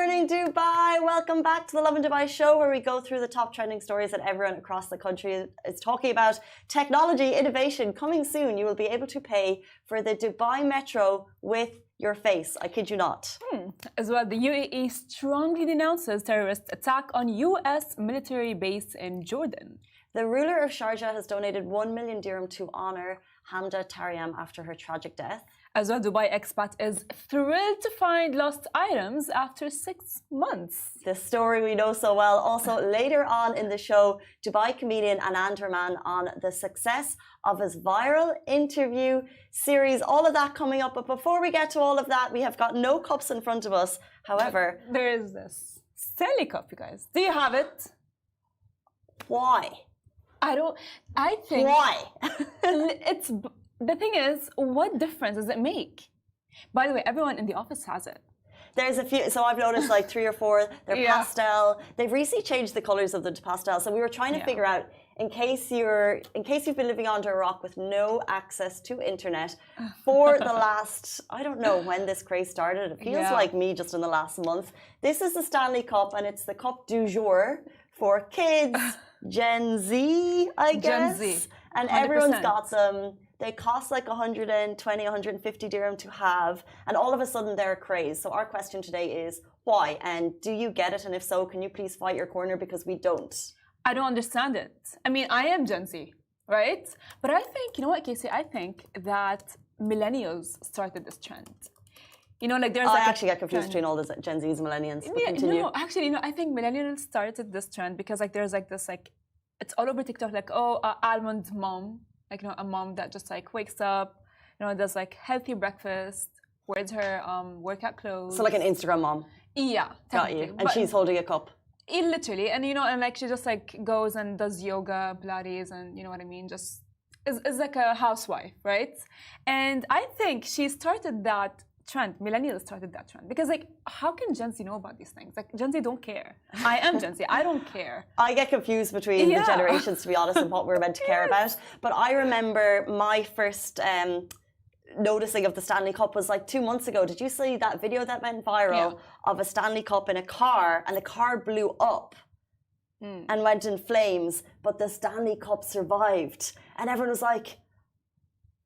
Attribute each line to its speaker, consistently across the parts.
Speaker 1: morning, Dubai. Welcome back to the Lovin Dubai show, where we go through the top trending stories that everyone across the country is talking about. Technology, innovation, coming soon. You will be able to pay for the Dubai Metro with your face. I kid you not.
Speaker 2: As well, the UAE strongly denounces terrorist attack on US military base in Jordan.
Speaker 1: The ruler of Sharjah has donated 1 million dirham to honor Hamda Taryam after her tragic death.
Speaker 2: As well, Dubai expat is thrilled to find lost items after 6 months.
Speaker 1: This story we know so well. Also, later on in the show, Dubai comedian Anand Rahman on the success of his viral interview series. All of that coming up. But before we get to all of that, we have got no cups in front of us. However,
Speaker 2: there is this Stanley Cup, you guys. Do you have it?
Speaker 1: Why?
Speaker 2: I think...
Speaker 1: Why?
Speaker 2: The thing is, what difference does it make? By the way, everyone in the office has it.
Speaker 1: There's a few, so I've noticed like 3 or 4, they're pastel. They've recently changed the colors of the pastel. So we were trying to figure out, in case you've been living under a rock with no access to internet for the last, I don't know when this craze started. It feels like me just in the last month. This is the Stanley Cup, and it's the cup du jour for kids, Gen Z, I guess.
Speaker 2: Gen Z.
Speaker 1: And
Speaker 2: 100%.
Speaker 1: Everyone's got them. They cost like 120, 150 dirham to have, and all of a sudden they're a craze. So our question today is why? And do you get it? And if so, can you please fight your corner, because we don't.
Speaker 2: I don't understand it. I mean, I am Gen Z, right? But I think, you know what, Casey? I think that millennials started this trend. You know, like there's
Speaker 1: I actually get confused between all the Gen Zs and millennials.
Speaker 2: No, actually, you know, I think millennials started this trend because like there's like this like, it's all over TikTok, like, almond mom. Like, you know, a mom that just like wakes up, you know, does like healthy breakfast, wears her workout clothes.
Speaker 1: So like an Instagram mom.
Speaker 2: Yeah,
Speaker 1: got you. And she's holding a cup.
Speaker 2: Literally, and you know, and like she just like goes and does yoga, Pilates, and you know what I mean. Just is like a housewife, right? And I think she started that trend. Millennials started that trend because like, how can Gen Z know about these things? Like Gen Z don't care. I am Gen Z. I don't care.
Speaker 1: I get confused between the generations, to be honest, and what we're meant to care about. But I remember my first noticing of the Stanley Cup was like 2 months ago. Did you see that video that went viral of a Stanley Cup in a car, and the car blew up and went in flames, but the Stanley Cup survived, and everyone was like,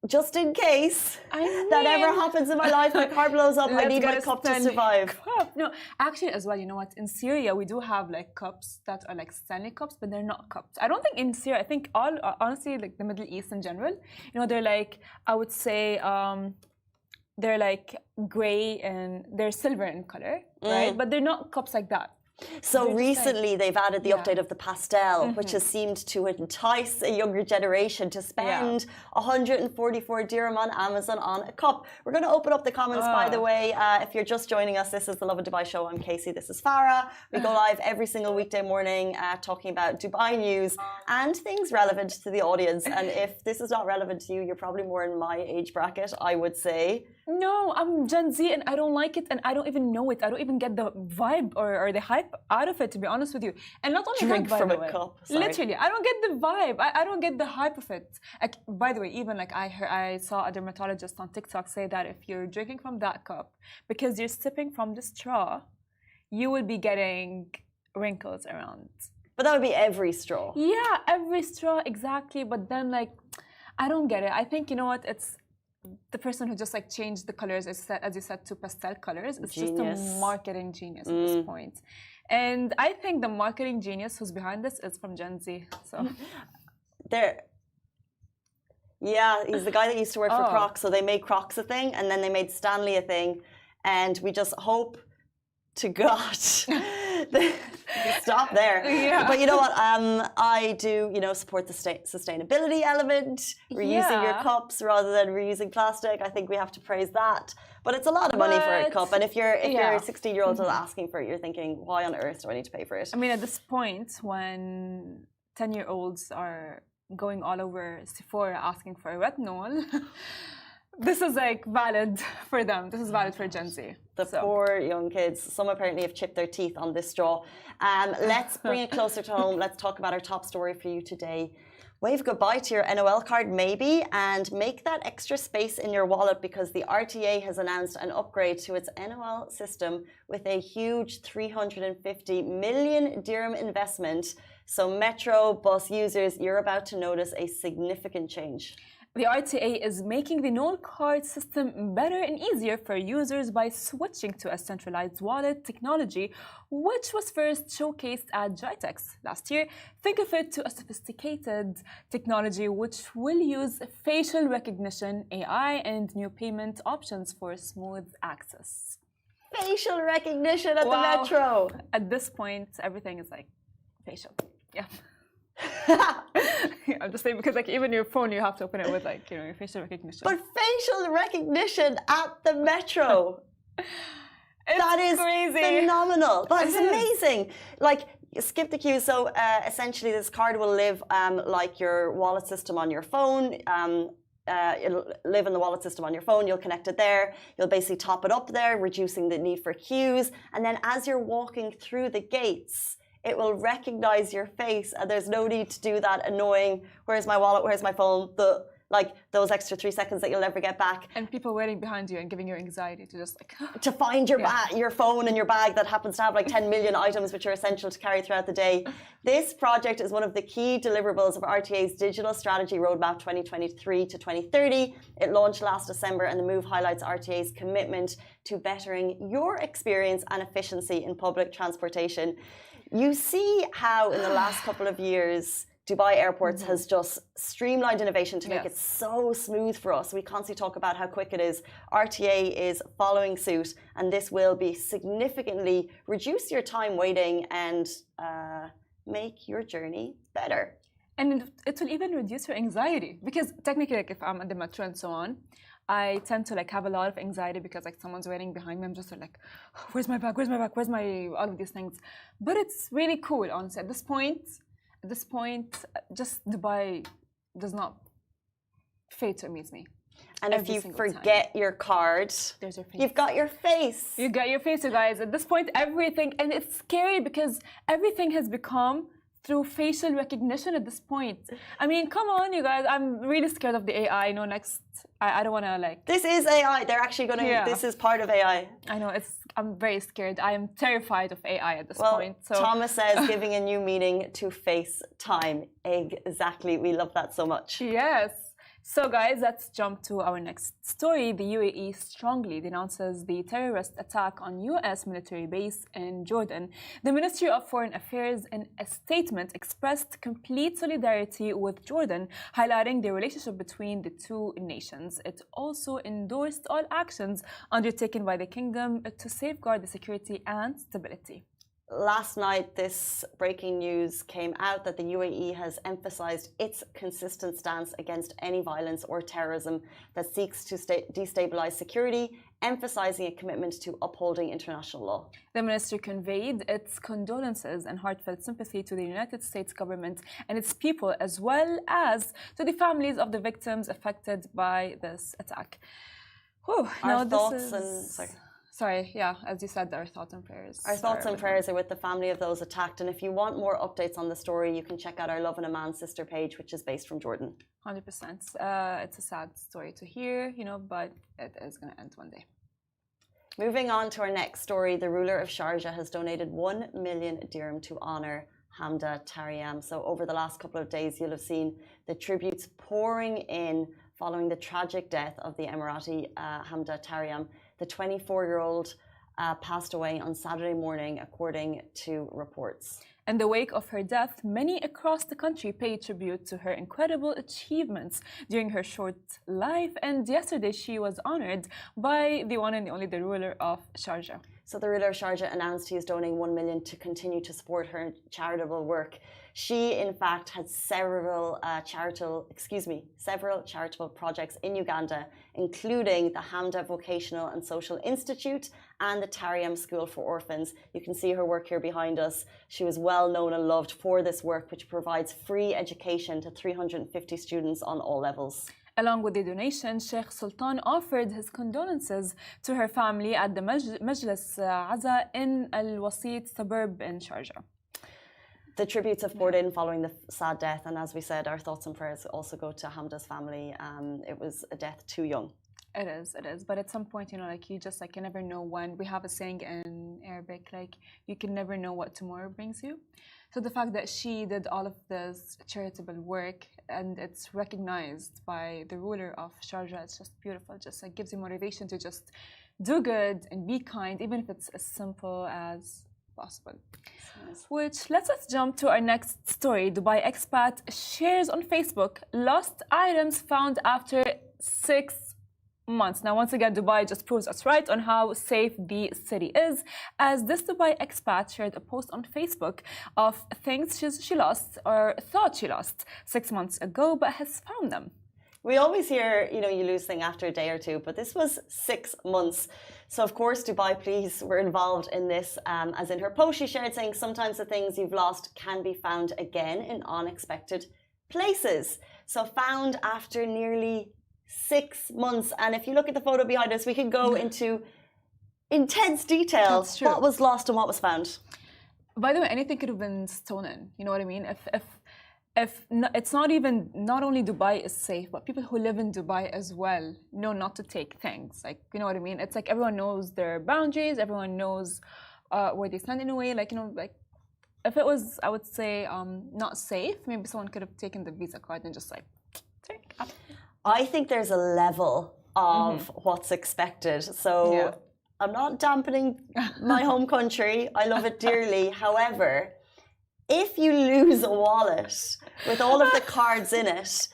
Speaker 1: just in case that ever happens in my life, my car blows up, I need my cup to survive.
Speaker 2: No, actually, as well, you know what? In Syria, we do have like cups that are like Stanley cups, but they're not cups. I don't think in Syria, I think honestly, like the Middle East in general, you know, they're like, I would say, they're like gray and they're silver in color, right? But they're not cups like that.
Speaker 1: So recently they've added the update of the pastel, which has seemed to entice a younger generation to spend 144 dirham on Amazon on a cup. We're going to open up the comments, by the way. If you're just joining us, this is the Lovin Dubai show. I'm Casey, this is Farah. We go live every single weekday morning talking about Dubai news and things relevant to the audience. And if this is not relevant to you, you're probably more in my age bracket, I would say.
Speaker 2: No, I'm Gen Z and I don't like it and I don't even know it. I don't even get the vibe or the hype out of it, to be honest with you. And not only
Speaker 1: drink
Speaker 2: that,
Speaker 1: from a cup. Sorry.
Speaker 2: Literally, I don't get the vibe. I don't get the hype of it. Like, by the way, even like I saw a dermatologist on TikTok say that if you're drinking from that cup, because you're sipping from the straw, you will be getting wrinkles around.
Speaker 1: But that would be every straw.
Speaker 2: Yeah, every straw, exactly. But then like, I don't get it. I think, you know what, it's the person who just like changed the colors, as you said, to pastel colors. It's just a marketing genius at this point. And I think the marketing genius who's behind this is from Gen Z. So,
Speaker 1: yeah, he's the guy that used to work for Crocs. So they made Crocs a thing, and then they made Stanley a thing, and we just hope to God stop there. Yeah. But you know what? I do, you know, support the sustainability element. Reusing your cups rather than reusing plastic. I think we have to praise that. But it's a lot of money for a cup. And if you're 16-year-old asking for it, you're thinking, why on earth do I need to pay for it?
Speaker 2: I mean, at this point, when 10-year-olds are going all over Sephora asking for retinol, this is like valid for them. This is valid for Gen Z.
Speaker 1: The poor young kids. Some apparently have chipped their teeth on this straw. Let's bring it closer to home. Let's talk about our top story for you today. wave goodbye to your NOL card maybe and make that extra space in your wallet, because the RTA has announced an upgrade to its NOL system with a huge 350 million dirham investment. So Metro bus users, you're about to notice a significant change.
Speaker 2: The RTA is making the NOL card system better and easier for users by switching to a centralized wallet technology, which was first showcased at GITEX last year. Think of it to a sophisticated technology which will use facial recognition, AI, and new payment options for smooth access.
Speaker 1: Facial recognition at the Metro.
Speaker 2: At this point, everything is like facial. Yeah. I'm just saying, because like even your phone, you have to open it with like, you know, your facial recognition.
Speaker 1: But facial recognition at the Metro. That is
Speaker 2: crazy.
Speaker 1: Phenomenal. That is amazing. Like, skip the queue. So essentially this card will live like your wallet system on your phone. It'll live in the wallet system on your phone. You'll connect it there. You'll basically top it up there, reducing the need for queues. And then as you're walking through the gates, it will recognize your face, and there's no need to do that annoying, where's my wallet, where's my phone, those extra 3 seconds that you'll never get back.
Speaker 2: And people waiting behind you and giving you anxiety to just like...
Speaker 1: to find your phone and your bag that happens to have like 10 million items which are essential to carry throughout the day. This project is one of the key deliverables of RTA's Digital Strategy Roadmap 2023 to 2030. It launched last December, and the move highlights RTA's commitment to bettering your experience and efficiency in public transportation. You see how in the last couple of years, Dubai Airports has just streamlined innovation to make it so smooth for us. We constantly talk about how quick it is. RTA is following suit, and this will be significantly reduce your time waiting and make your journey better.
Speaker 2: And it will even reduce your anxiety, because technically, like if I'm at the Metro and so on, I tend to like have a lot of anxiety because like someone's waiting behind me. I'm just like, where's my bag? Where's my bag? Where's my all of these things? But it's really cool, honestly. At this point, just Dubai does not fail to amaze me.
Speaker 1: And if you forget your card,
Speaker 2: there's your face.
Speaker 1: You've got your face.
Speaker 2: You got your face, you guys. At this point, everything, and it's scary because everything has become through facial recognition at this point. I mean, come on, you guys. I'm really scared of the AI. You know, next, I don't want to like...
Speaker 1: This is AI. They're actually going to... This is part of AI.
Speaker 2: I know. I'm very scared. I am terrified of AI at this point. So.
Speaker 1: Thomas says giving a new meaning to FaceTime. Exactly. We love that so much.
Speaker 2: Yes. So guys, let's jump to our next story. The UAE strongly denounces the terrorist attack on US military base in Jordan. The Ministry of Foreign Affairs in a statement expressed complete solidarity with Jordan, highlighting the relationship between the two nations. It also endorsed all actions undertaken by the kingdom to safeguard the security and stability.
Speaker 1: Last night, this breaking news came out that the UAE has emphasized its consistent stance against any violence or terrorism that seeks to destabilize security, emphasizing a commitment to upholding international law.
Speaker 2: The ministry conveyed its condolences and heartfelt sympathy to the United States government and its people, as well as to the families of the victims affected by this attack. Whew,
Speaker 1: Our thoughts and...
Speaker 2: Sorry, yeah, as you said, our thoughts and prayers.
Speaker 1: Our thoughts and prayers are with the family of those attacked. And if you want more updates on the story, you can check out our Lovin sister page, which is based from Jordan.
Speaker 2: 100%. It's a sad story to hear, you know, but it is going to end one day.
Speaker 1: Moving on to our next story, the ruler of Sharjah has donated 1 million dirham to honor Hamda Taryam. So over the last couple of days, you'll have seen the tributes pouring in following the tragic death of the Emirati Hamda Taryam. The 24-year-old passed away on Saturday morning, according to reports.
Speaker 2: In the wake of her death, many across the country paid tribute to her incredible achievements during her short life. And yesterday, she was honored by the one and only the ruler of Sharjah.
Speaker 1: So the ruler of Sharjah announced he is donating 1 million to continue to support her charitable work. She, in fact, had several charitable projects in Uganda, including the Hamda Vocational and Social Institute and the Taryam School for Orphans. You can see her work here behind us. She was well known and loved for this work, which provides free education to 350 students on all levels.
Speaker 2: Along with the donation, Sheikh Sultan offered his condolences to her family at the Majlis Aza in Al Wasit suburb in Sharjah.
Speaker 1: The tributes have poured in following the sad death, and as we said, our thoughts and prayers also go to Hamda's family. It was a death too young.
Speaker 2: It is. But at some point, like you just like you never know when. We have a saying in Arabic, like you can never know what tomorrow brings you. So the fact that she did all of this charitable work and it's recognized by the ruler of Sharjah, it's just beautiful. Just like gives you motivation to just do good and be kind, even if it's as simple as possible. Which lets us jump to our next story. Dubai expat shares on Facebook lost items found after 6 months. Now, once again, Dubai just proves us right on how safe the city is, as this Dubai expat shared a post on Facebook of things she lost or thought she lost 6 months ago, but has found them.
Speaker 1: We always hear, you lose things after a day or two, but this was 6 months. So, of course, Dubai police were involved in this, as in her post she shared saying sometimes the things you've lost can be found again in unexpected places. So found after nearly 6 months. And if you look at the photo behind us, we can go into intense detail what was lost and what was found.
Speaker 2: By the way, anything could have been stolen. You know what I mean? It's not only Dubai is safe, but people who live in Dubai as well know not to take things. Like, you know what I mean? It's like everyone knows their boundaries. Everyone knows where they stand in a way. Like, like if it was, I would say, not safe, maybe someone could have taken the Visa card and just like take up.
Speaker 1: I think there's a level of what's expected. So I'm not dampening my home country. I love it dearly. However, if you lose a wallet with all of the cards in it,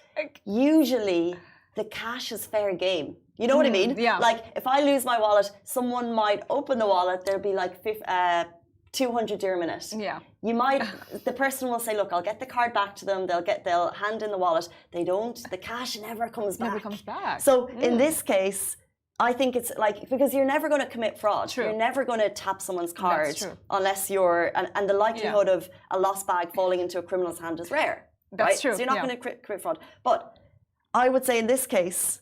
Speaker 1: usually the cash is fair game. You know what I mean?
Speaker 2: Yeah.
Speaker 1: Like if I lose my wallet, someone might open the wallet, there'll be like 200 dirham in it.
Speaker 2: Yeah.
Speaker 1: You might, the person will say, look, I'll get the card back to them. They'll hand in the wallet. They don't, the cash never comes back.
Speaker 2: Never comes back.
Speaker 1: So in this case, I think it's like, because you're never going to commit fraud.
Speaker 2: True.
Speaker 1: You're never going to tap someone's card unless you're, and the likelihood of a lost bag falling into a criminal's hand is rare.
Speaker 2: That's true.
Speaker 1: So you're not going to commit fraud. But I would say in this case,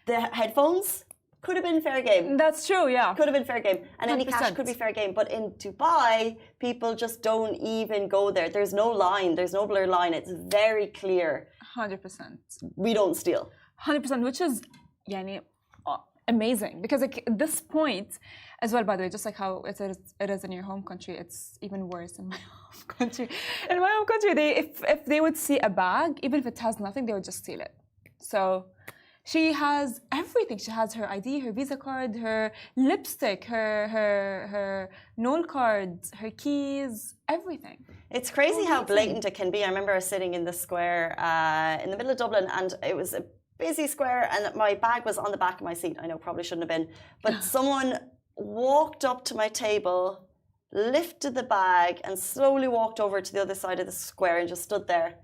Speaker 1: the headphones could have been fair game.
Speaker 2: That's true, yeah.
Speaker 1: Could have been fair game. And 100%. Any cash could be fair game. But in Dubai, people just don't even go there. There's no line. There's no blurred line. It's very clear.
Speaker 2: 100%.
Speaker 1: We don't steal.
Speaker 2: 100%, which is amazing. Because like, at this point, as well, by the way, just like how it is in your home country, it's even worse in my home country. In my home country, if they would see a bag, even if it has nothing, they would just steal it. So she has everything. She has her ID, her Visa card, her lipstick, her Knoll cards, her keys, everything.
Speaker 1: It's crazy how blatant it can be. I remember I was sitting in the square in the middle of Dublin, and it was a busy square, and my bag was on the back of my seat. I know, probably shouldn't have been. But someone walked up to my table, lifted the bag, and slowly walked over to the other side of the square and just stood there.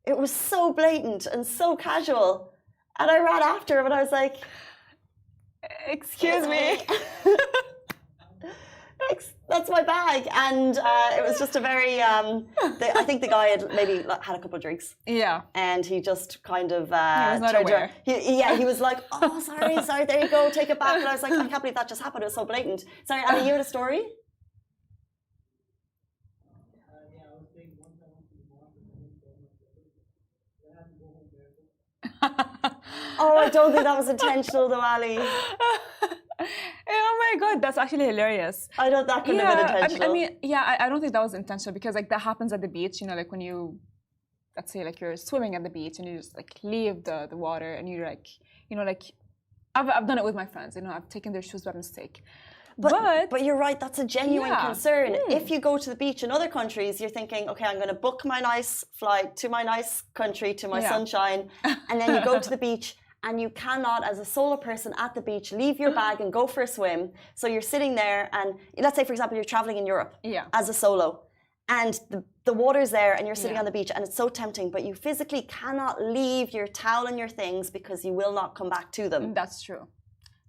Speaker 1: It was so blatant and so casual. And I ran after him and I was like, excuse me. That's my bag. And it was just a very, I think the guy had maybe had a couple of drinks.
Speaker 2: Yeah.
Speaker 1: And he just kind of...
Speaker 2: he was not aware.
Speaker 1: He was like, oh, sorry, there you go, take it back. And I was like, I can't believe that just happened. It was so blatant. Sorry, Annie, you had a story? Oh, I don't think that was intentional though, Ali.
Speaker 2: Oh my god, that's actually hilarious.
Speaker 1: That couldn't have been intentional.
Speaker 2: I mean, I don't think that was intentional because like that happens at the beach, like when you, let's say like you're swimming at the beach and you just like leave the water and you're like, like I've done it with my friends, I've taken their shoes by mistake.
Speaker 1: But you're right, that's a genuine concern. If you go to the beach in other countries, you're thinking, okay, I'm going to book my nice flight to my nice country, to my sunshine, and then you go to the beach and you cannot, as a solo person at the beach, leave your bag and go for a swim. So you're sitting there and let's say, for example, you're traveling in Europe as a solo and the water's there and you're sitting on the beach and it's so tempting, but you physically cannot leave your towel and your things because you will not come back to them.
Speaker 2: That's true.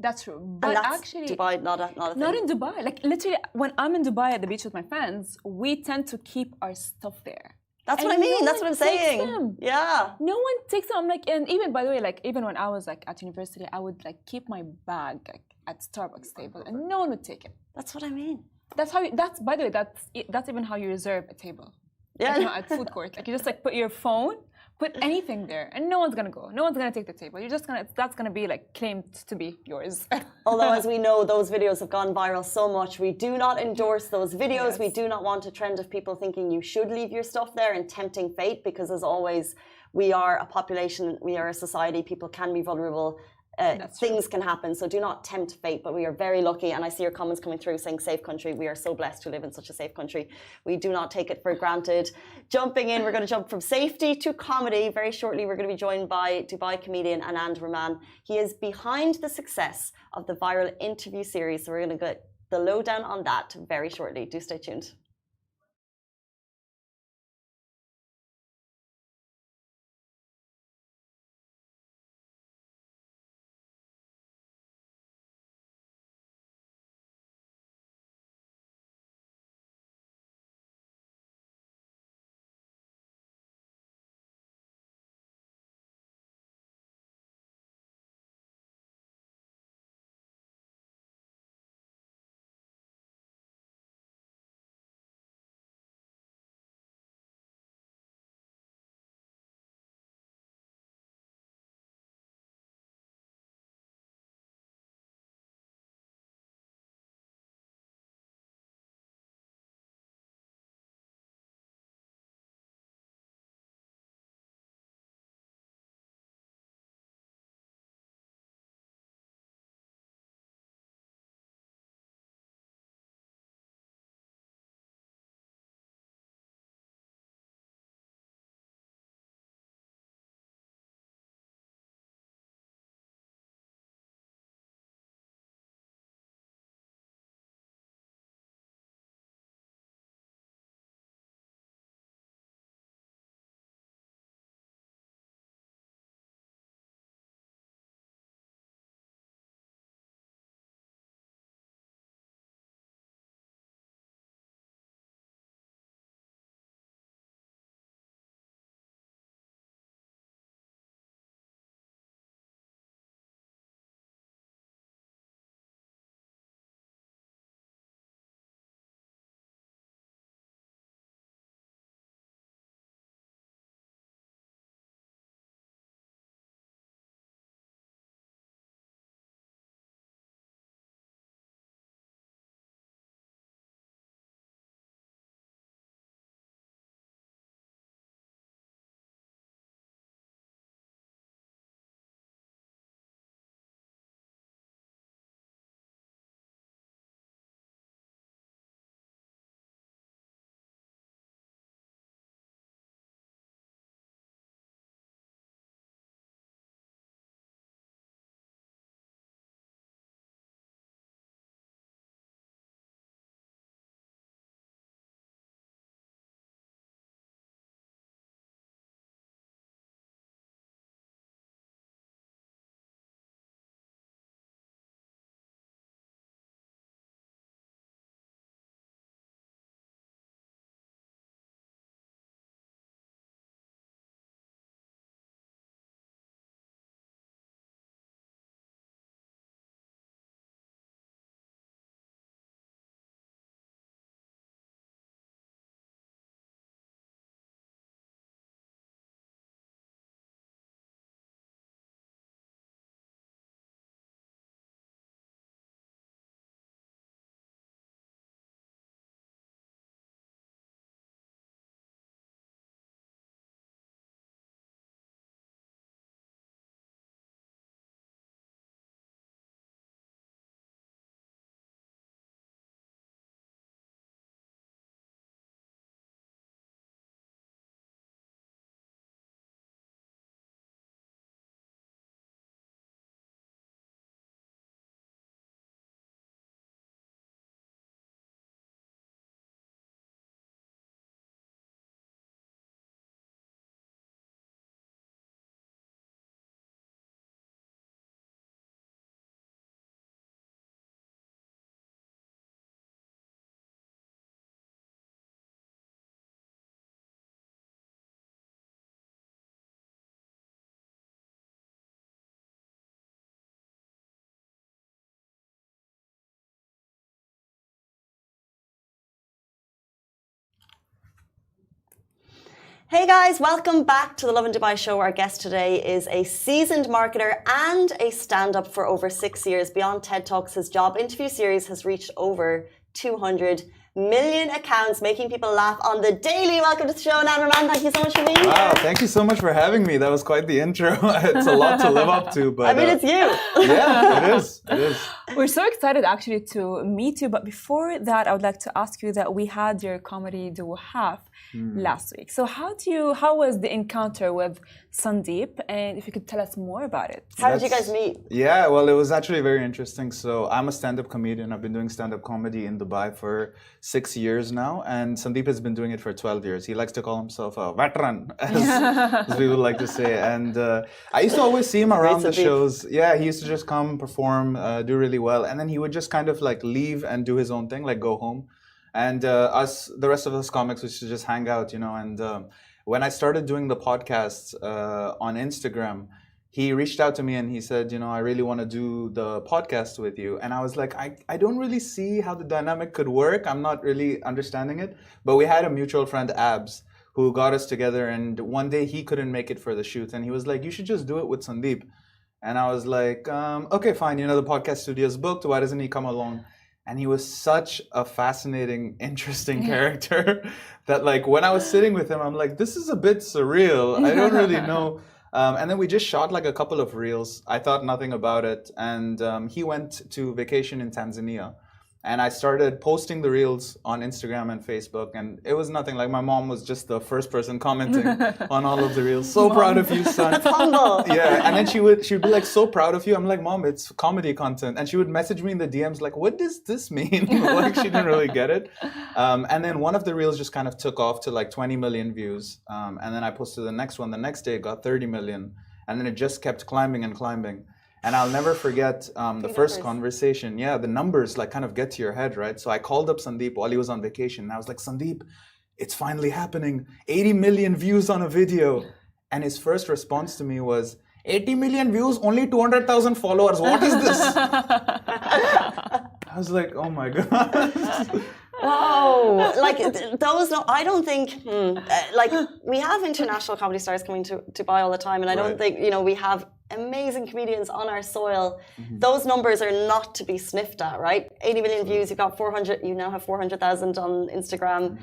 Speaker 2: That's true. But
Speaker 1: and that's
Speaker 2: actually,
Speaker 1: Dubai, not a thing.
Speaker 2: Not in Dubai. Like literally, when I'm in Dubai at the beach with my friends, we tend to keep our stuff there.
Speaker 1: That's what I mean. That's what I'm saying. Yeah.
Speaker 2: No one takes them. I'm like, and even by the way, like even when I was like at university, I would like keep my bag like at Starbucks table, and no one would take it.
Speaker 1: That's what I mean.
Speaker 2: That's how. That's by the way. That's even how you reserve a table.
Speaker 1: Yeah.
Speaker 2: Like, you know, at food court. Like you just like put your phone, put anything there, and no one's gonna go. No one's gonna take the table. You're just gonna that's gonna be like claimed to be yours.
Speaker 1: Although, as we know, those videos have gone viral so much, we do not endorse those videos.
Speaker 2: Yes.
Speaker 1: We do not want a trend of people thinking you should leave your stuff there and tempting fate, because as always, we are a population, we are a society, people can be vulnerable. Things can happen, so do not tempt fate. But we are very lucky, and I see your comments coming through saying safe country. We are so blessed to live in such a safe country. We do not take it for granted. Jumping in, we're going to jump from safety to comedy. Very shortly, we're going to be joined by Dubai comedian Anand Rahman. He is behind the success of the viral interview series, so we're going to get the lowdown on that very shortly. Do stay tuned. Hey guys, welcome back to the Lovin Dubai show. Our guest today is a seasoned marketer and a stand-up for over 6 years. Beyond TED Talks, his job interview series has reached over 200 million accounts, making people laugh on the daily. Welcome to the show, Nan Rahman. Thank you so much for being here.
Speaker 3: Wow, thank you so much for having me. That was quite the intro. It's a lot to live up to, but
Speaker 1: I mean, it's you.
Speaker 3: Yeah, it is. It is.
Speaker 2: We're so excited actually to meet you. But before that, I would like to ask you that we had your comedy duo half last week. So how was the encounter with Sandeep? And if you could tell us more about it.
Speaker 1: How did you guys meet?
Speaker 3: Yeah, well, it was actually very interesting. So I'm a stand-up comedian. I've been doing stand-up comedy in Dubai for 6 years now, and Sandeep has been doing it for 12 years. He likes to call himself a veteran, as we would like to say. And I used to always see him around the shows. Yeah, he used to just come, perform, do really well, and then he would just kind of like leave and do his own thing, like go home. And the rest of us comics, used to just hang out, you know. And when I started doing the podcasts on Instagram, he reached out to me and he said, you know, I really want to do the podcast with you. And I was like, I don't really see how the dynamic could work. I'm not really understanding it. But we had a mutual friend, Abs, who got us together. And one day he couldn't make it for the shoot. And he was like, you should just do it with Sandeep. And I was like, okay, fine. You know, the podcast studio is booked. Why doesn't he come along? And he was such a fascinating, interesting character that, like, when I was sitting with him, I'm like, this is a bit surreal. I don't really know. And then we just shot like a couple of reels. I thought nothing about it. And he went to vacation in Tanzania. And I started posting the reels on Instagram and Facebook. And it was nothing. Like, my mom was just the first person commenting on all of the reels. So proud of you, son.
Speaker 1: That's humble.
Speaker 3: Yeah. And then she would be like, so proud of you. I'm like, Mom, it's comedy content. And she would message me in the DMs like, what does this mean? Like, she didn't really get it. And then one of the reels just kind of took off to like 20 million views. And then I posted the next one. The next day it got 30 million. And then it just kept climbing and climbing. And I'll never forget the first conversation. Yeah, the numbers like kind of get to your head, right? So I called up Sandeep while he was on vacation. And I was like, Sandeep, it's finally happening. 80 million views on a video. And his first response to me was, 80 million views, only 200,000 followers. What is this? I was like, oh my God.
Speaker 1: Wow, like those. No, I don't think. Like we have international comedy stars coming to Dubai all the time, and I don't think we have amazing comedians on our soil. Those numbers are not to be sniffed at, right? 80 million views. You've got 400. You now have 400,000 on Instagram.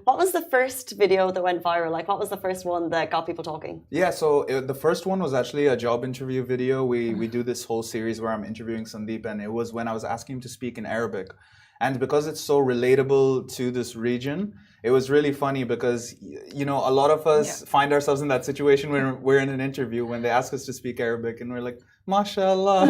Speaker 1: What was the first video that went viral? Like, what was the first one that got people talking?
Speaker 3: Yeah, so the first one was actually a job interview video. We do this whole series where I'm interviewing Sandeep, and it was when I was asking him to speak in Arabic. And because it's so relatable to this region, it was really funny because, you know, a lot of us find ourselves in that situation when we're in an interview when they ask us to speak Arabic and we're like, mashallah.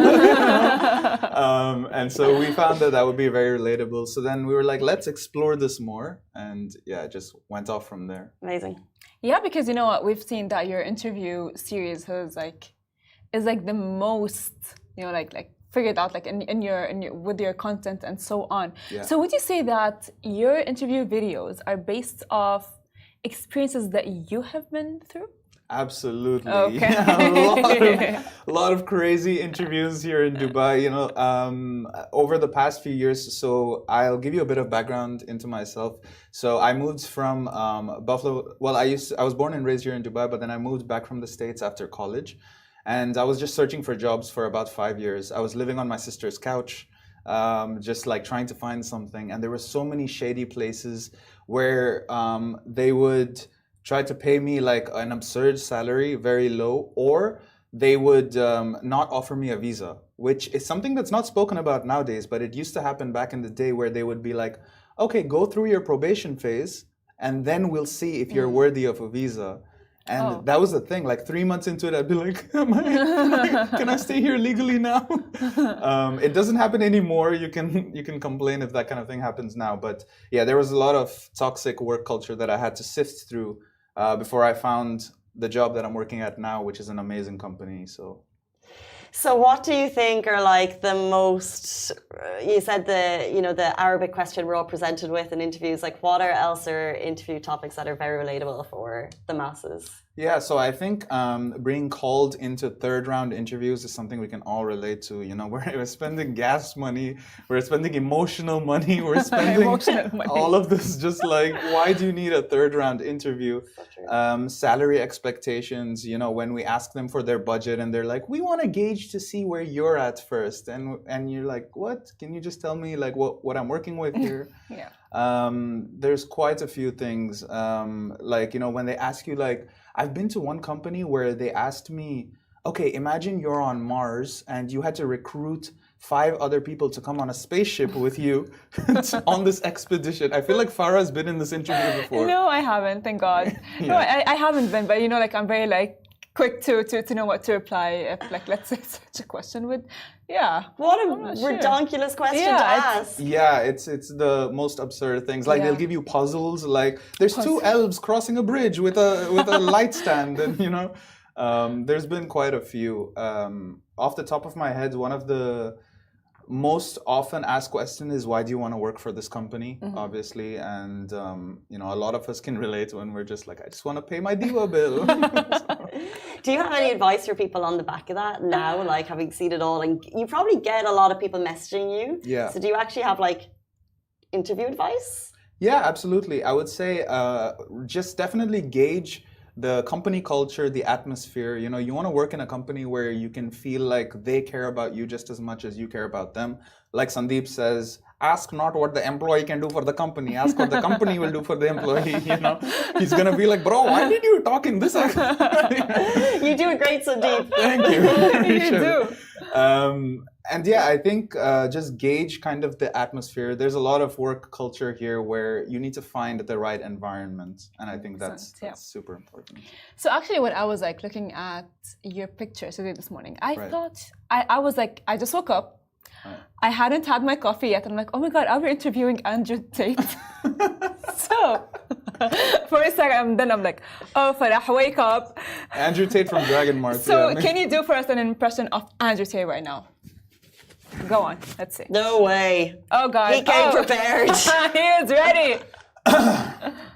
Speaker 3: And so we found that would be very relatable. So then we were like, let's explore this more. And yeah, it just went off from there.
Speaker 1: Amazing.
Speaker 2: Yeah, because you know what, we've seen that your interview series is like the most, you know, like figured out like in your with your content and so on.
Speaker 3: Yeah.
Speaker 2: So would you say that your interview videos are based off experiences that you have been through?
Speaker 3: Absolutely.
Speaker 2: Okay.
Speaker 3: Yeah, a lot of crazy interviews here in Dubai, you know, over the past few years. So I'll give you a bit of background into myself. So I moved from Buffalo. Well, I was born and raised here in Dubai, but then I moved back from the States after college. And I was just searching for jobs for about 5 years. I was living on my sister's couch, just like trying to find something. And there were so many shady places where they would try to pay me like an absurd salary, very low, or they would not offer me a visa, which is something that's not spoken about nowadays, but it used to happen back in the day where they would be like, okay, go through your probation phase, and then we'll see if you're worthy of a visa. And that was the thing. Like 3 months into it, I'd be like, can I stay here legally now? It doesn't happen anymore. You can complain if that kind of thing happens now. But yeah, there was a lot of toxic work culture that I had to sift through before I found the job that I'm working at now, which is an amazing company.
Speaker 1: So what do you think are like the most, you said the Arabic question we're all presented with in interviews, like what else are interview topics that are very relatable for the masses?
Speaker 3: Yeah, so I think being called into third round interviews is something we can all relate to. You know, we're spending gas money, we're spending emotional money, we're spending
Speaker 2: Emotional money.
Speaker 3: all of this. Just like, why do you need a third round interview? Salary expectations. You know, when we ask them for their budget and they're like, we want to gauge to see where you're at first, and you're like, what? Can you just tell me like what I'm working with here?
Speaker 2: Yeah.
Speaker 3: There's quite a few things. Like, you know, when they ask you like. I've been to one company where they asked me, okay, imagine you're on Mars and you had to recruit 5 other people to come on a spaceship with you on this expedition. I feel like Farah's been in this interview before.
Speaker 2: No, I haven't, thank God.
Speaker 3: Yeah.
Speaker 2: No, I haven't been, but you know, like I'm very like quick to know what to reply if like let's say such a question would
Speaker 1: What a ridiculous question to ask.
Speaker 3: Yeah, it's the most absurd things. Like they'll give you puzzles. Like there's 2 elves crossing a bridge with a light stand, and you know, there's been quite a few. Off the top of my head, one of the most often asked question is, why do you want to work for this company? Obviously, and you know, a lot of us can relate when we're just like, I just want to pay my diva bill.
Speaker 1: Do you have any advice for people on the back of that now, like having seen it all? And you probably get a lot of people messaging you.
Speaker 3: Yeah.
Speaker 1: So do you actually have like interview advice?
Speaker 3: Yeah, absolutely. I would say just definitely gauge the company culture, the atmosphere. You know, you want to work in a company where you can feel like they care about you just as much as you care about them. Like Sandeep says, ask not what the employee can do for the company, ask what the company will do for the employee. You know, he's gonna be like, bro, why did you talk in this accent?
Speaker 1: You do it great, Sandeep.
Speaker 3: Thank you.
Speaker 2: You do.
Speaker 3: And yeah, I think just gauge kind of the atmosphere. There's a lot of work culture here where you need to find the right environment, and I think that's super important.
Speaker 2: So actually, when I was like looking at your pictures today this morning, I thought I was like, I just woke up. I hadn't had my coffee yet. I'm like, oh my God, are we interviewing Andrew Tate? So for a second, then I'm like, oh, Farah, wake up.
Speaker 3: Andrew Tate from Dragon Mart.
Speaker 2: So can you do for us an impression of Andrew Tate right now? Go on, let's see.
Speaker 1: No way.
Speaker 2: Oh God.
Speaker 1: He came prepared.
Speaker 2: He is ready.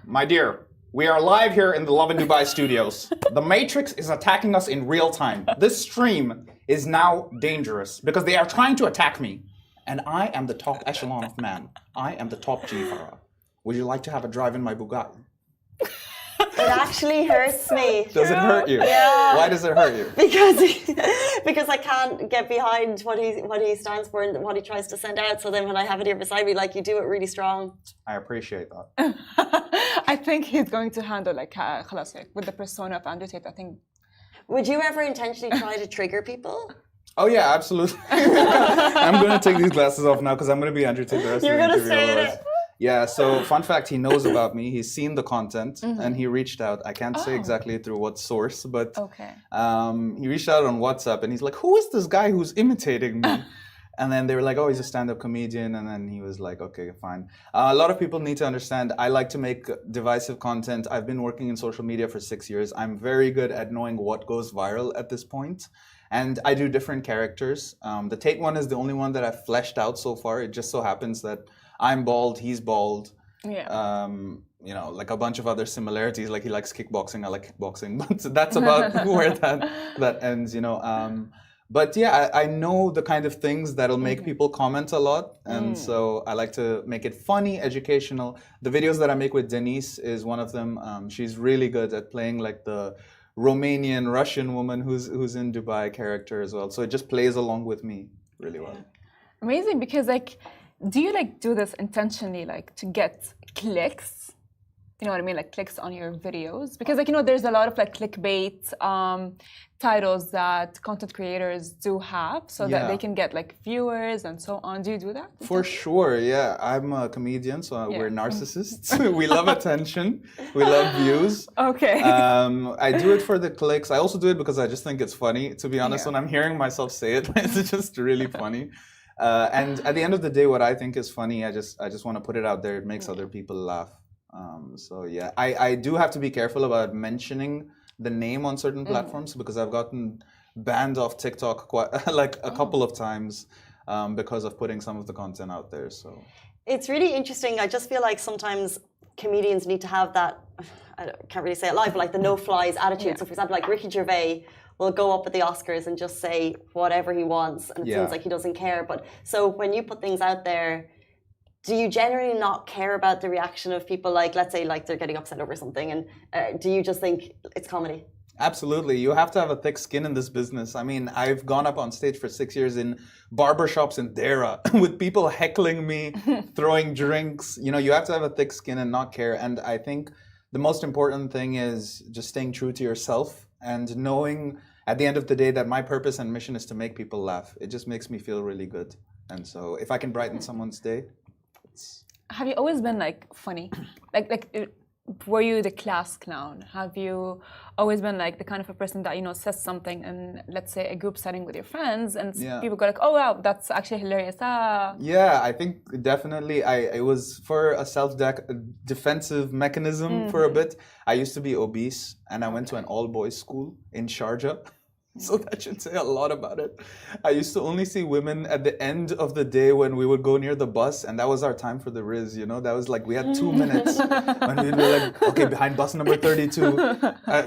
Speaker 4: My dear, we are live here in the Lovin Dubai studios. The Matrix is attacking us in real time. This stream is now dangerous because they are trying to attack me. And I am the top echelon of man. I am the top G, Farah. Would you like to have a drive in my Bugatti?
Speaker 1: It actually hurts me.
Speaker 3: Does it hurt you?
Speaker 1: Yeah.
Speaker 3: Why does it hurt you?
Speaker 1: Because I can't get behind what he stands for and what he tries to send out. So then when I have it here beside me, like you do it really strong.
Speaker 3: I appreciate that.
Speaker 2: I think he's going to handle like خلاص, like, with the persona of Andrew Tate. I think.
Speaker 1: Would you ever intentionally try to trigger people?
Speaker 3: Oh yeah, absolutely. I'm going to take these glasses off now because I'm going to be Andrew Tate the rest
Speaker 1: You're
Speaker 3: of the
Speaker 1: going to
Speaker 3: interview.
Speaker 1: say it.
Speaker 3: Yeah, so fun fact, he knows about me. He's seen the content and he reached out. I can't say exactly through what source, but he reached out on WhatsApp and he's like, who is this guy who's imitating me? And then they were like, oh, he's a stand-up comedian. And then he was like, okay, fine. A lot of people need to understand, I like to make divisive content. I've been working in social media for 6 years. I'm very good at knowing what goes viral at this point. And I do different characters. The Tate one is the only one that I've fleshed out so far. It just so happens that I'm bald, he's bald.
Speaker 2: Yeah.
Speaker 3: You know, like a bunch of other similarities. Like he likes kickboxing, I like kickboxing. But that's about where that ends, you know. But yeah, I know the kind of things that'll make people comment a lot. And so I like to make it funny, educational. The videos that I make with Denise is one of them. She's really good at playing like the Romanian, Russian woman who's in Dubai character as well. So it just plays along with me really well.
Speaker 2: Amazing, because like, do you like do this intentionally, like to get clicks? You know what I mean, like clicks on your videos? Because like, you know, there's a lot of like clickbait titles that content creators do have, so that they can get like viewers and so on. Do you do that?
Speaker 3: For sure, yeah. I'm a comedian, so we're narcissists. We love attention. We love views.
Speaker 2: Okay.
Speaker 3: I do it for the clicks. I also do it because I just think it's funny. To be honest, when I'm hearing myself say it, it's just really funny. And at the end of the day, what I think is funny, I just want to put it out there. It makes other people laugh. So yeah, I do have to be careful about mentioning the name on certain platforms because I've gotten banned off TikTok quite like a couple of times because of putting some of the content out there. So
Speaker 1: it's really interesting. I just feel like sometimes comedians need to have that, can't really say it live, but like the no-flies attitude. So for example, like Ricky Gervais will go up at the Oscars and just say whatever he wants, and it seems like he doesn't care. But so when you put things out there, do you generally not care about the reaction of people? Like, let's say, like they're getting upset over something, and do you just think it's comedy?
Speaker 3: Absolutely. You have to have a thick skin in this business. I mean, I've gone up on stage for 6 years in barbershops in Dera with people heckling me, throwing drinks. You know, you have to have a thick skin and not care. And I think the most important thing is just staying true to yourself and knowing at the end of the day that my purpose and mission is to make people laugh. It just makes me feel really good. And so if I can brighten someone's day, it's...
Speaker 2: Have you always been like funny? Were you the class clown? Have you always been like the kind of a person that, you know, says something in, let's say, a group setting with your friends, and people go like, oh wow, that's actually hilarious.
Speaker 3: Yeah, I think definitely it was for a self-defensive mechanism for a bit. I used to be obese and I went to an all-boys school in Sharjah. So that should say a lot about it. I used to only see women at the end of the day when we would go near the bus, and that was our time for the Riz, you know? That was like, we had 2 minutes when we'd be like, okay, behind bus number 32,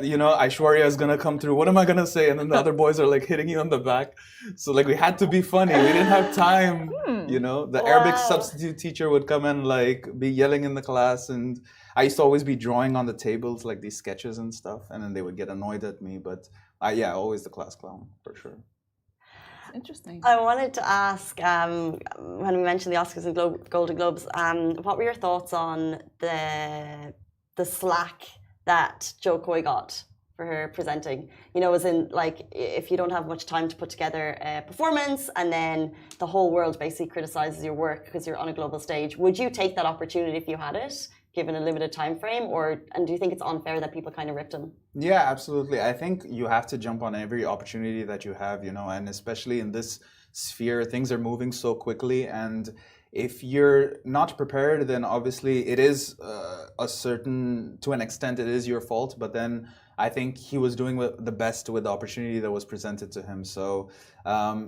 Speaker 3: you know, Aishwarya is gonna come through. What am I gonna say? And then the other boys are like hitting you on the back. So like, we had to be funny. We didn't have time, you know? The Arabic substitute teacher would come and like be yelling in the class, and I used to always be drawing on the tables like these sketches and stuff, and then they would get annoyed at me, but always the class clown, for sure.
Speaker 2: Interesting.
Speaker 1: I wanted to ask, when we mentioned the Oscars and Golden Globes, what were your thoughts on the slack that Jo Koy got for her presenting? You know, as in, like, if you don't have much time to put together a performance and then the whole world basically criticizes your work because you're on a global stage, would you take that opportunity if you had it, given a limited time frame, and do you think it's unfair that people kind of ripped him?
Speaker 3: Yeah, absolutely. I think you have to jump on every opportunity that you have, you know, and especially in this sphere, things are moving so quickly, and if you're not prepared, then obviously it is to an extent, it is your fault, but then I think he was doing the best with the opportunity that was presented to him. So,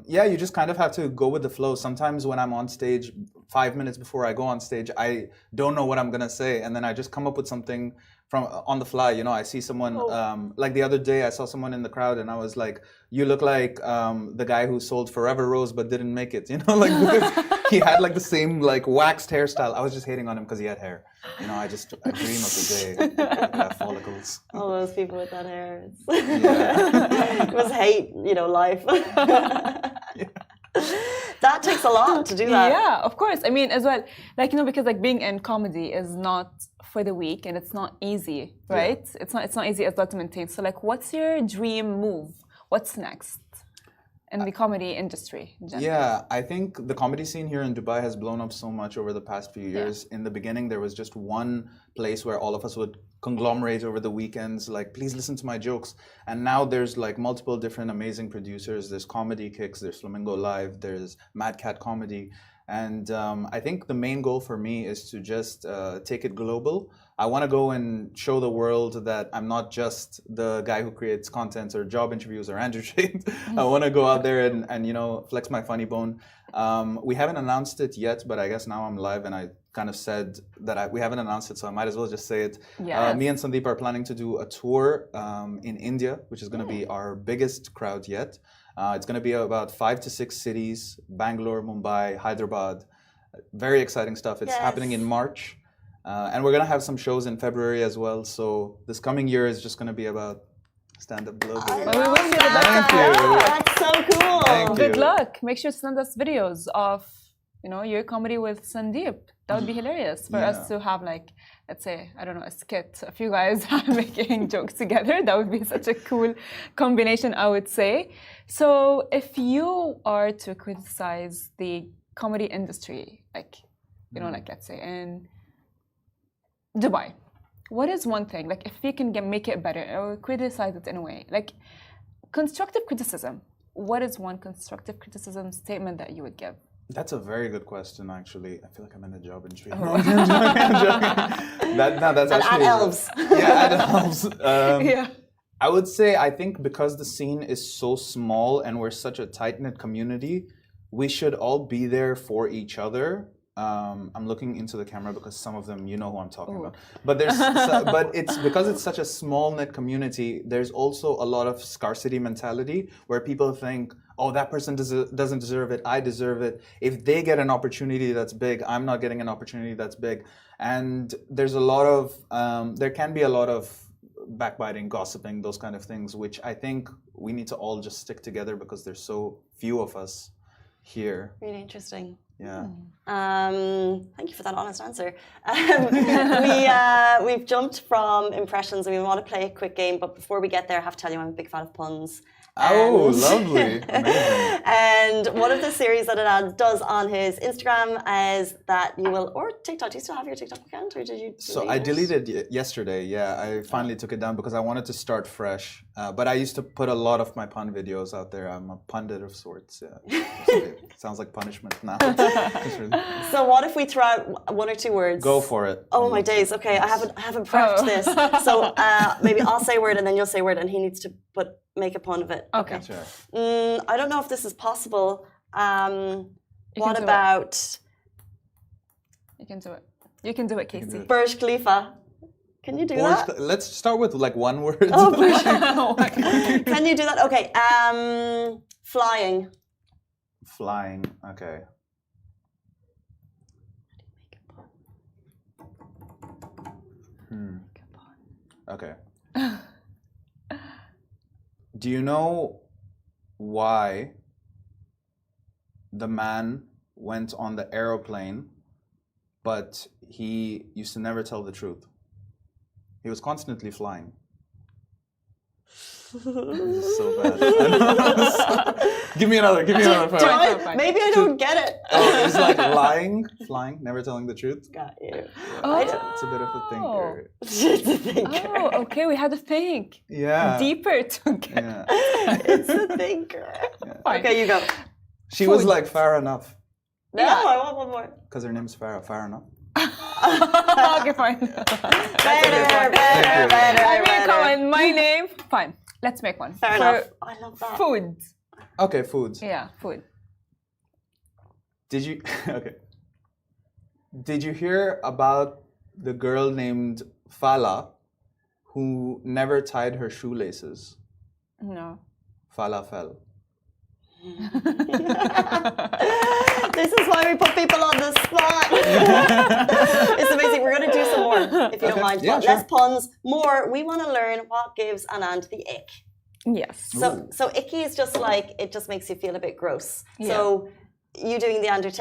Speaker 3: you just kind of have to go with the flow. Sometimes when I'm on stage, 5 minutes before I go on stage, I don't know what I'm going to say. And then I just come up with something from on the fly. You know, I see someone, like the other day, I saw someone in the crowd and I was like, you look like the guy who sold Forever Rose but didn't make it. You know, like he had like the same like waxed hairstyle. I was just hating on him because he had hair. You know, I dream of the day I have follicles.
Speaker 1: All those people with that hair. It was hate, you know, life. That takes a lot to do that.
Speaker 2: Yeah, of course. I mean, as well, like, you know, because like being in comedy is not for the weak and it's not easy, right? Yeah. It's not easy as well to maintain. So like, what's your dream move? What's next in the comedy industry in general?
Speaker 3: Yeah, I think the comedy scene here in Dubai has blown up so much over the past few years. In the beginning, there was just one place where all of us would conglomerate over the weekends, like, please listen to my jokes. And now there's like multiple different amazing producers. There's Comedy Kicks, there's Flamingo Live, there's Mad Cat Comedy. And I think the main goal for me is to just take it global. I want to go and show the world that I'm not just the guy who creates content or job interviews or Andrew Tate. I want to go out there and you know, flex my funny bone. We haven't announced it yet, but I guess now I'm live and I kind of said that we haven't announced it, so I might as well just say it.
Speaker 2: Yes.
Speaker 3: Me and Sandeep are planning to do a tour in India, which is going to be our biggest crowd yet. It's going to be about 5 to 6 cities: Bangalore, Mumbai, Hyderabad. Very exciting stuff. It's happening in March. And we're going to have some shows in February as well. So this coming year is just going to be about stand-up globally.
Speaker 1: Thank you. That's so cool.
Speaker 3: Thank you.
Speaker 2: Good luck. Make sure to send us videos of, you know, your comedy with Sandeep. That would be hilarious for us to have, like, let's say, I don't know, a skit, a few guys making jokes together. That would be such a cool combination, I would say. So if you are to criticize the comedy industry, like, you know, like, let's say in Dubai, what is one thing, like, if you can make it better or criticize it in a way, like constructive criticism, what is one constructive criticism statement that you would give?
Speaker 3: That's a very good question, actually. I feel like I'm in a job interview. No, I'm joking. That's actually...
Speaker 1: At Elves.
Speaker 3: Yeah, at Elves. I would say, I think because the scene is so small and we're such a tight-knit community, we should all be there for each other I'm looking into the camera because some of them, you know who I'm talking about. But but it's because it's such a small knit community. There's also a lot of scarcity mentality where people think, oh, that person doesn't deserve it. I deserve it. If they get an opportunity that's big, I'm not getting an opportunity that's big. And there's a lot of there can be a lot of backbiting, gossiping, those kind of things, which I think we need to all just stick together because there's so few of us here.
Speaker 1: Really interesting.
Speaker 3: Yeah.
Speaker 1: Thank you for that honest answer. We've jumped from impressions and we want to play a quick game, but before we get there, I have to tell you I'm a big fan of puns.
Speaker 3: Oh, lovely. Amazing.
Speaker 1: And one of the series that Anand does on his Instagram is that you will, or TikTok, do you still have your TikTok account or did you
Speaker 3: So I deleted it yesterday. Yeah, I finally took it down because I wanted to start fresh. But I used to put a lot of my pun videos out there. I'm a pundit of sorts. Yeah. Sounds like punishment now.
Speaker 1: So what if we throw out one or two words?
Speaker 3: Go for it.
Speaker 1: Oh my days. Okay, I haven't prepped this. So maybe I'll say a word and then you'll say a word and he needs to make a pun of it.
Speaker 2: Okay.
Speaker 3: Sure.
Speaker 1: I don't know if this is possible. What about
Speaker 2: You can do it. You can do it, Casey.
Speaker 1: Burj Khalifa? Can you do that?
Speaker 3: Let's start with like one word.
Speaker 1: Oh, can you do that? Okay. Flying.
Speaker 3: Flying. Okay. Okay. Do you know why the man went on the aeroplane, but he used to never tell the truth? He was constantly flying. This is so bad. Give me another.
Speaker 1: Maybe I don't get it.
Speaker 3: Oh, it's like flying, never telling the truth.
Speaker 1: Got you.
Speaker 3: It's a bit of a thinker.
Speaker 1: It's a thinker.
Speaker 2: Oh, okay. We had to think
Speaker 3: Yeah.
Speaker 2: deeper to get.
Speaker 3: Yeah.
Speaker 1: It's a thinker.
Speaker 2: Fine.
Speaker 1: Okay, you go.
Speaker 3: She was like fair enough
Speaker 1: No, I want one more.
Speaker 3: because her name's Farah. Fair enough.
Speaker 2: Okay, fine.
Speaker 1: Better.
Speaker 2: I mean, come on, my name. Fine. Let's make one.
Speaker 1: Fair enough. I love that.
Speaker 2: Food.
Speaker 3: Okay, foods.
Speaker 2: Yeah, food.
Speaker 3: Did you okay? Did you hear about the girl named Fala who never tied her shoelaces?
Speaker 2: No.
Speaker 3: Fala fell.
Speaker 1: This is why we put people on the spot. It's amazing. We're going to do some more, if you don't mind.
Speaker 3: Yeah,
Speaker 1: Less puns, more. We want to learn what gives Anand the ick.
Speaker 2: Yes.
Speaker 1: So icky is just like, it just makes you feel a bit gross.
Speaker 2: Yeah.
Speaker 1: So you doing the Andrew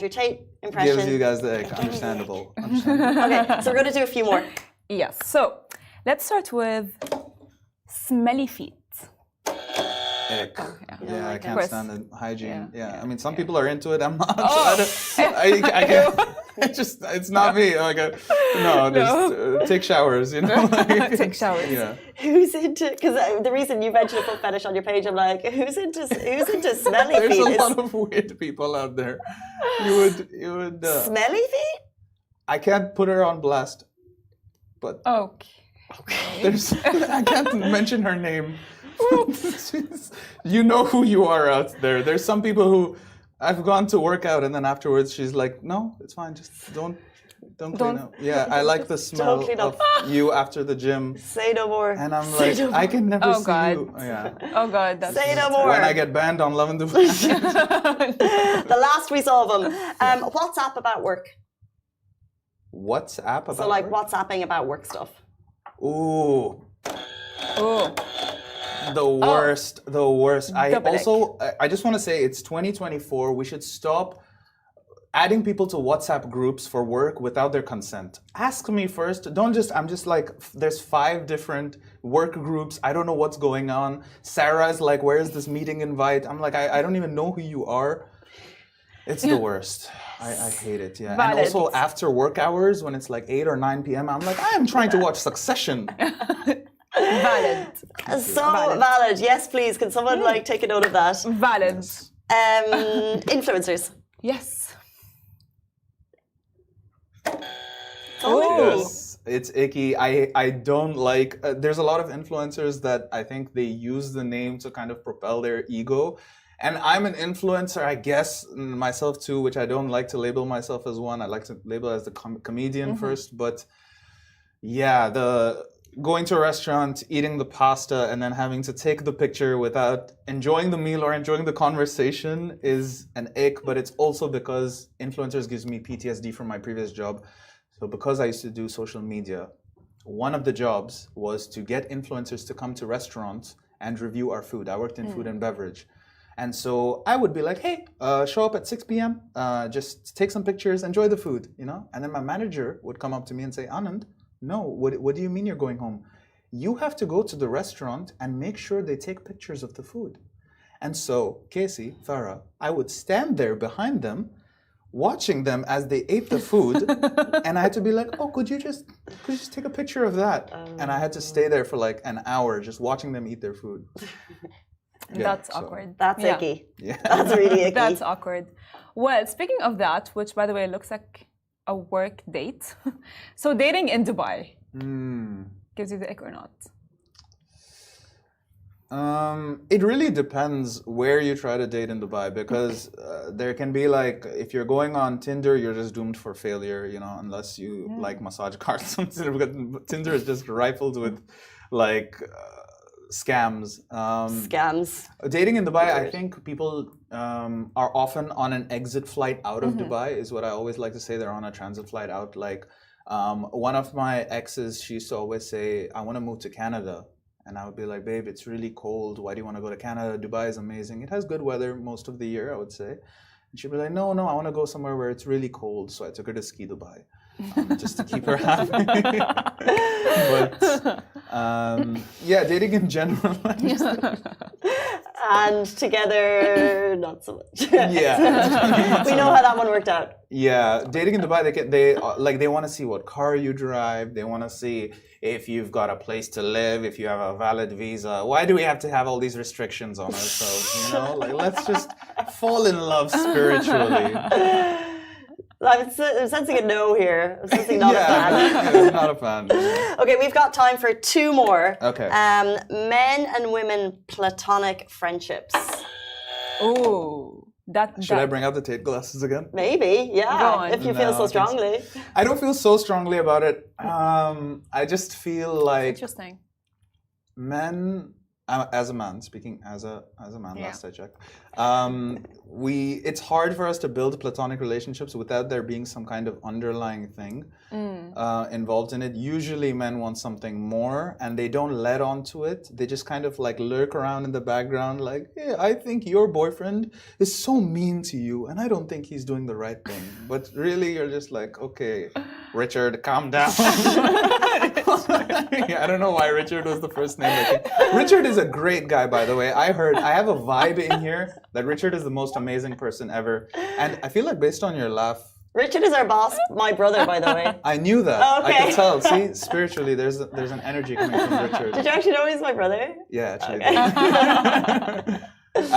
Speaker 1: Tate impression.
Speaker 3: Gives you guys the ick. Understandable.
Speaker 1: Okay, so we're going to do a few more.
Speaker 2: Yes. So let's start with smelly feet.
Speaker 3: Ick.
Speaker 1: Yeah,
Speaker 3: I can't
Speaker 2: course.
Speaker 3: stand the hygiene.
Speaker 2: Yeah.
Speaker 3: I mean, some people are into it. I'm not.
Speaker 2: Oh.
Speaker 3: I can't. It's not me. Like, just take showers. You know. Like,
Speaker 2: Take showers.
Speaker 3: Yeah.
Speaker 1: Who's into, because the reason you mentioned a foot fetish on your page, I'm like, who's into smelly
Speaker 3: There's
Speaker 1: feet?
Speaker 3: a lot of weird people out there. You would.
Speaker 1: Smelly feet?
Speaker 3: I can't put her on blast, but
Speaker 2: Okay.
Speaker 3: there's. I can't mention her name. You know who you are out there. There's some people who I've gone to work out and then afterwards she's like, no, it's fine. Just don't clean up. Yeah, I like the smell
Speaker 1: clean
Speaker 3: of
Speaker 1: up.
Speaker 3: you after the gym.
Speaker 1: Say no more.
Speaker 3: And I'm like, I can never
Speaker 2: Oh,
Speaker 3: see
Speaker 2: God.
Speaker 3: you. Yeah.
Speaker 2: Oh God, that's
Speaker 1: Say no more.
Speaker 3: When I get banned on Lovin Dubai.
Speaker 1: The last we saw of him. WhatsApp about work.
Speaker 3: WhatsApp about
Speaker 1: So like
Speaker 3: work?
Speaker 1: WhatsApping about work stuff.
Speaker 3: Ooh.
Speaker 2: oh.
Speaker 3: The worst.
Speaker 2: Double
Speaker 3: I just want to say it's 2024. We should stop adding people to WhatsApp groups for work without their consent. Ask me first. I'm just like, there's 5 different work groups. I don't know what's going on. Sarah's like, where is this meeting invite? I'm like, I don't even know who you are. It's the worst. I hate it, yeah.
Speaker 2: Valid.
Speaker 3: And also after work hours, when it's like 8 or 9 p.m., I'm like, I am trying to watch Succession.
Speaker 2: Valid.
Speaker 1: So valid. Yes, please. Can someone like take a note of that?
Speaker 2: Valid.
Speaker 1: Influencers.
Speaker 2: Yes.
Speaker 1: Oh.
Speaker 3: Yes, it's icky. I don't like. There's a lot of influencers that I think they use the name to kind of propel their ego, And I'm an influencer, I guess, myself too, which I don't like to label myself as one. I like to label as the comedian first. But yeah, the going to a restaurant, eating the pasta, and then having to take the picture without enjoying the meal or enjoying the conversation is an ick. But it's also because influencers gives me PTSD from my previous job. So because I used to do social media, one of the jobs was to get influencers to come to restaurants and review our food. I worked in food and beverage. And so I would be like, hey, show up at 6 p.m., just take some pictures, enjoy the food, you know? And then my manager would come up to me and say, Anand, no, what do you mean you're going home? You have to go to the restaurant and make sure they take pictures of the food. And so, Casey, Farah, I would stand there behind them, watching them as they ate the food, and I had to be like, oh, could you just take a picture of that? And I had to stay there for like an hour just watching them eat their food.
Speaker 2: That's awkward.
Speaker 1: That's icky.
Speaker 3: Yeah.
Speaker 1: That's really icky.
Speaker 2: That's awkward. Well, speaking of that, which by the way looks like a work date. So dating in Dubai gives you the ick or not?
Speaker 3: It really depends where you try to date in Dubai, because there can be like, if you're going on Tinder, you're just doomed for failure, you know, unless you like massage cards on Tinder, because Tinder is just rifled with like scams.
Speaker 1: Scams.
Speaker 3: Dating in Dubai, I think people are often on an exit flight out of Dubai, is what I always like to say. They're on a transit flight out. Like one of my exes, she used to always say, I want to move to Canada. And I would be like, babe, it's really cold. Why do you want to go to Canada? Dubai is amazing. It has good weather most of the year, I would say. And she'd be like, no, I want to go somewhere where it's really cold. So I took her to Ski Dubai, just to keep her happy. But yeah, dating in general.
Speaker 1: And together, not so much.
Speaker 3: Yeah.
Speaker 1: We know how that one worked out.
Speaker 3: Yeah, dating in Dubai, they want to see what car you drive. They want to see if you've got a place to live, if you have a valid visa. Why do we have to have all these restrictions on ourselves? You know, like let's just fall in love spiritually.
Speaker 1: I'm sensing a no here. I'm sensing not a fan.
Speaker 3: Yeah, not a fan.
Speaker 1: Okay, we've got time for two more.
Speaker 3: Okay.
Speaker 1: Men and women platonic friendships.
Speaker 2: Oh,
Speaker 3: Should I bring out the Tate glasses again?
Speaker 1: Maybe,
Speaker 2: Go
Speaker 1: yeah.
Speaker 2: on.
Speaker 1: If you feel so strongly.
Speaker 3: I don't feel so strongly about it. I just feel like
Speaker 2: Interesting.
Speaker 3: men, as a man, speaking as a man, last I checked, it's hard for us to build platonic relationships without there being some kind of underlying thing involved in it. Usually men want something more and they don't let on to it. They just kind of like lurk around in the background like, hey, I think your boyfriend is so mean to you and I don't think he's doing the right thing. But really you're just like, okay, Richard, calm down. I don't know why Richard was the first name. Richard is a great guy, by the way. I have a vibe in here that Richard is the most amazing person ever. And I feel like based on your laugh,
Speaker 1: Richard is our boss, my brother, by the way.
Speaker 3: I knew that.
Speaker 1: Okay.
Speaker 3: I could tell. See, spiritually, there's an energy coming from Richard.
Speaker 1: Did you actually know he's my brother?
Speaker 3: Yeah, actually.
Speaker 1: Okay.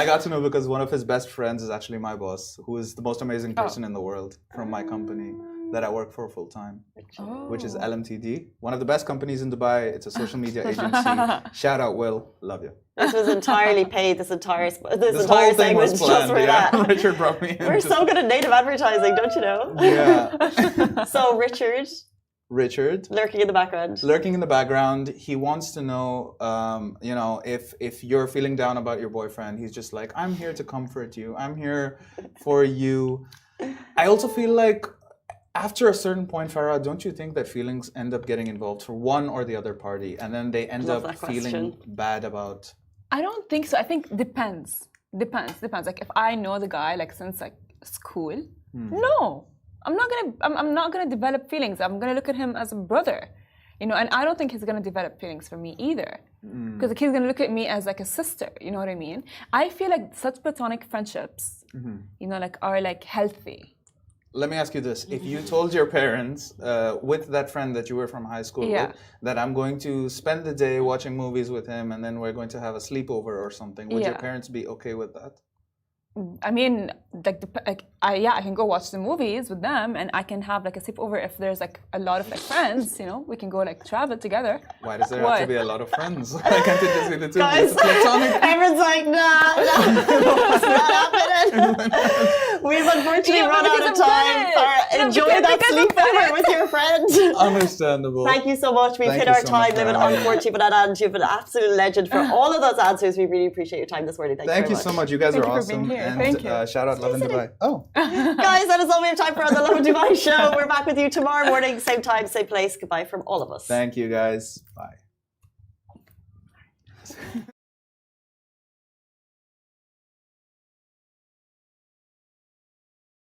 Speaker 3: I got to know because one of his best friends is actually my boss, who is the most amazing person in the world from my company that I work for full time, which is LMTD, one of the best companies in Dubai. It's a social media agency. Shout out, Will. Love you.
Speaker 1: This was entirely paid. This entire
Speaker 3: whole thing
Speaker 1: segment
Speaker 3: was
Speaker 1: just
Speaker 3: planned.
Speaker 1: for
Speaker 3: Yeah.
Speaker 1: that.
Speaker 3: Richard brought me in.
Speaker 1: We're so good at native advertising, don't you know?
Speaker 3: Yeah.
Speaker 1: So Richard,
Speaker 3: lurking
Speaker 1: in the background.
Speaker 3: Lurking in the background. He wants to know, if you're feeling down about your boyfriend, he's just like, I'm here to comfort you. I'm here for you. I also feel like after a certain point, Farah, don't you think that feelings end up getting involved for one or the other party, and then they end up feeling bad about?
Speaker 2: I don't think so. I think depends. Like if I know the guy like since like school, no, I'm not gonna develop feelings. I'm gonna look at him as a brother, and I don't think he's gonna develop feelings for me either, because he's gonna look at me as like a sister. You know what I mean? I feel like such platonic friendships, are like healthy.
Speaker 3: Let me ask you this. If you told your parents, with that friend that you were from high school with, that I'm going to spend the day watching movies with him and then we're going to have a sleepover or something, would your parents be okay with that?
Speaker 2: I mean, I can go watch the movies with them, and I can have like a sleepover if there's like a lot of like friends. You know, we can go like travel together.
Speaker 3: Why does there have to be a lot of friends? Why can't it just be the two of you?
Speaker 1: Guys,
Speaker 3: It's platonic.
Speaker 1: everyone's like, nah, it's not happening. We've unfortunately run out of time. Enjoy that sleepover with your friends.
Speaker 3: Understandable.
Speaker 1: Thank you so much. We've
Speaker 3: Thank
Speaker 1: hit
Speaker 3: you
Speaker 1: our
Speaker 3: so
Speaker 1: time
Speaker 3: much for
Speaker 1: limit,
Speaker 3: having me.
Speaker 1: unfortunately, but you've been an absolute legend for all of those answers. We really appreciate your time this morning.
Speaker 3: Thank you so much. You guys
Speaker 2: Thank
Speaker 3: are
Speaker 2: you for being
Speaker 3: awesome.
Speaker 2: here.
Speaker 3: And
Speaker 2: Thank you.
Speaker 3: shout out Lovin Dubai. Oh.
Speaker 1: Guys, that is all we have time for on the Lovin Dubai show. We're back with you tomorrow morning, same time, same place. Goodbye from all of us.
Speaker 3: Thank you guys. Bye.